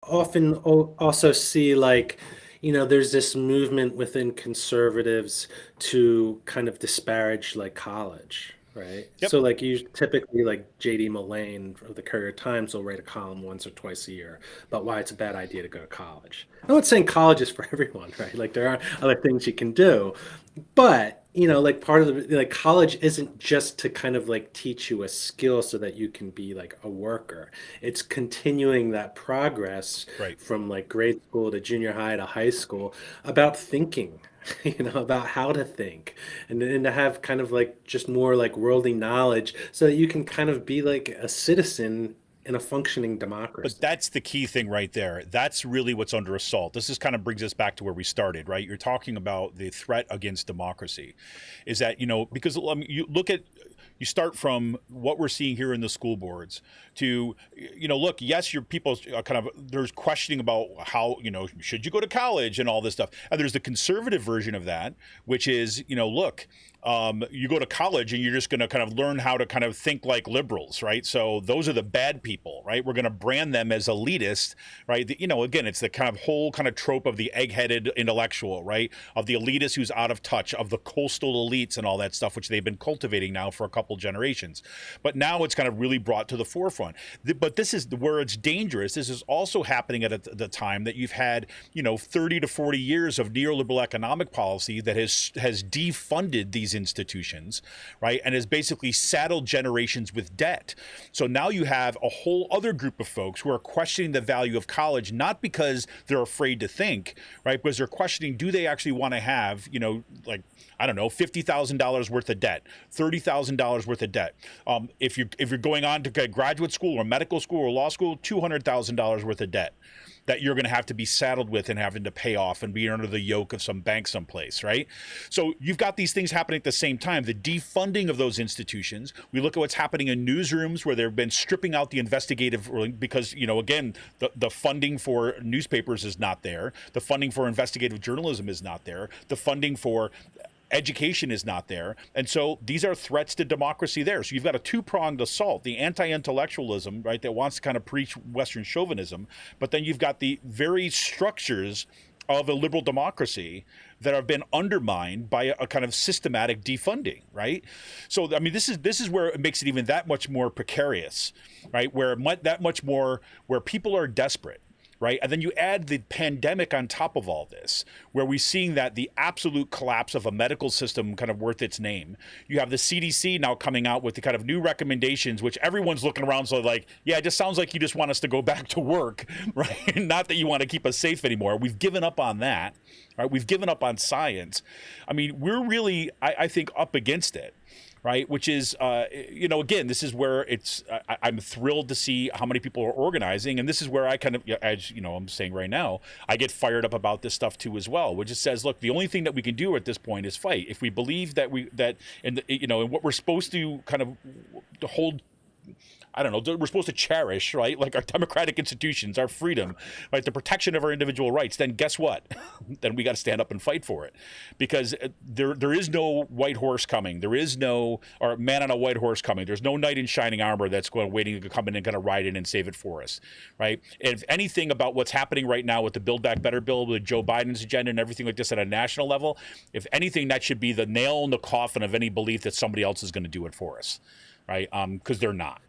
often also see like, there's this movement within conservatives to kind of disparage like college, right? Yep. So like you typically like JD Mullane of the Courier Times will write a column once or twice a year about why it's a bad idea to go to college. I'm not saying college is for everyone, right? Like there are other things you can do, but, like part of the like college isn't just to kind of like teach you a skill so that you can be like a worker. It's continuing that progress Right. from like grade school to junior high to high school about thinking, about how to think and to have kind of like just more like worldly knowledge so that you can kind of be like a citizen in a functioning But democracy. that's the key thing right there. That's really what's under assault. This is kind of brings us back to where we started, right? You're talking about the threat against democracy. Is that, because you look at, you start from what we're seeing here in the school boards to, look, yes, your people kind of, there's questioning about how, should you go to college and all this stuff. And there's the conservative version of that, which is, look, you go to college and you're just going to kind of learn how to kind of think like liberals, right? So those are the bad people, right? We're going to brand them as elitist, right? Again, it's the kind of whole kind of trope of the egg-headed intellectual, right? Of the elitist who's out of touch, of the coastal elites and all that stuff, which they've been cultivating now for a couple generations. But now it's kind of really brought to the forefront. But this is where it's dangerous. This is also happening at the time that you've had, 30 to 40 years of neoliberal economic policy that has defunded these institutions, right? And has basically saddled generations with debt. So now you have a whole other group of folks who are questioning the value of college, not because they're afraid to think, right? Because they're questioning, do they actually want to have, like, I don't know, $50,000 worth of debt, $30,000 worth of debt. If you're going on to graduate school or medical school or law school, $200,000 worth of debt that you're going to have to be saddled with and having to pay off and be under the yoke of some bank someplace, right? So you've got these things happening at the same time. The defunding of those institutions. We look at what's happening in newsrooms where they've been stripping out the investigative because, again, the funding for newspapers is not there. The funding for investigative journalism is not there. The funding for education is not there. And so these are threats to democracy there. So you've got a two-pronged assault, the anti-intellectualism, right, that wants to kind of preach Western chauvinism, but then you've got the very structures of a liberal democracy that have been undermined by a kind of systematic defunding, right? So I mean, this is where it makes it even that much more precarious, right? Where that much more where people are desperate, right? And then you add the pandemic on top of all this, where we're seeing that the absolute collapse of a medical system kind of worth its name. You have the CDC now coming out with the kind of new recommendations, which everyone's looking around so like, yeah, it just sounds like you just want us to go back to work, right? Not that you want to keep us safe anymore. We've given up on that, right? We've given up on science. I mean, we're really, I think, up against it, right? Which is, again, this is where I'm thrilled to see how many people are organizing. And this is where I kind of, as I'm saying right now, I get fired up about this stuff too as well, which just says, look, the only thing that we can do at this point is fight. If we believe and what we're supposed to kind of hold, I don't know, we're supposed to cherish, right? Like our democratic institutions, our freedom, right? The protection of our individual rights. Then guess what? Then we got to stand up and fight for it, because there is no white horse coming. There is no or man on a white horse coming. There's no knight in shining armor that's waiting to come in and going to ride in and save it for us, right? And if anything about what's happening right now with the Build Back Better bill, with Joe Biden's agenda and everything like this at a national level, if anything, that should be the nail in the coffin of any belief that somebody else is going to do it for us, right? Because they're not.